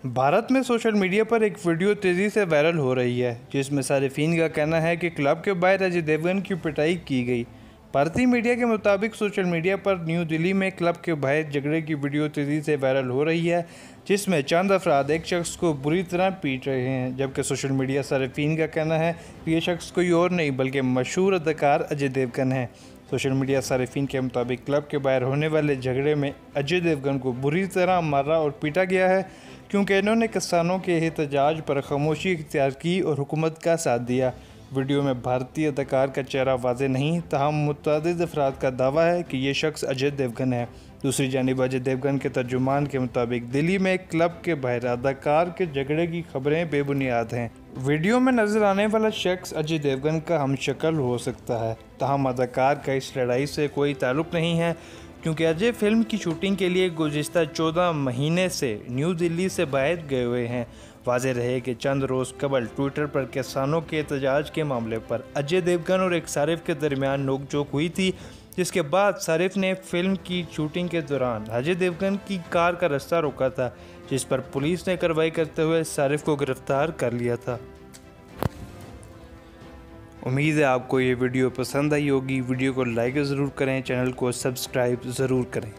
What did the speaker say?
भारत में social media पर एक वीडियो तेज़ी से वायरल हो रही है जिसमें सारिफीन का कहना है कि क्लब के बाहर अजय देवगन की पिटाई की गई। भारतीय मीडिया के मुताबिक सोशल मीडिया पर न्यू दिल्ली में क्लब के बाहर झगड़े की वीडियो तेज़ी से वायरल हो रही है जिसमें चंद अफराद एक शख्स को बुरी तरह पीट रहे हैं, जबकि सोशल मीडिया सारिफीन का कहना है कि यह शख्स कोई और नहीं बल्कि मशहूर अदाकार अजय देवगन है। सोशल मीडिया सारिफीन के मुताबिक क्लब के बाहर होने वाले झगड़े में अजय देवगन को बुरी तरह मारा और पीटा गया है क्योंकि इन्होंने किसानों के एहतजाज पर खामोशी इख्तियार की और हुकूमत का साथ दिया। वीडियो में भारतीय अदाकार का चेहरा वाज़ेह नहीं, ताहम मुतअद्दिद अफराद का दावा है कि ये शख्स अजय देवगन है। दूसरी जानिब अजय देवगन के तर्जुमान के मुताबिक दिल्ली में क्लब के बाहर अदाकार के झगड़े की खबरें बेबुनियाद हैं। वीडियो में नजर आने वाला शख्स अजय देवगन का हमशक्ल हो सकता है, ताहम अदाकार का इस लड़ाई से कोई ताल्लुक नहीं है क्योंकि अजय फिल्म की शूटिंग के लिए गुज़िश्ता 14 महीने से न्यू दिल्ली से बाहर गए हुए हैं। वाज़ेह रहे कि चंद रोज़ कबल ट्विटर पर किसानों के एहतजाज के मामले पर अजय देवगन और एक सारिफ के दरमियान नोकझोंक हुई थी, जिसके बाद सारिफ ने फिल्म की शूटिंग के दौरान अजय देवगन की कार का रास्ता रोका था, जिस पर पुलिस ने कार्रवाई करते हुए सारिफ को गिरफ्तार कर लिया था। उम्मीद है आपको ये वीडियो पसंद आई होगी। वीडियो को लाइक ज़रूर करें, चैनल को सब्सक्राइब ज़रूर करें।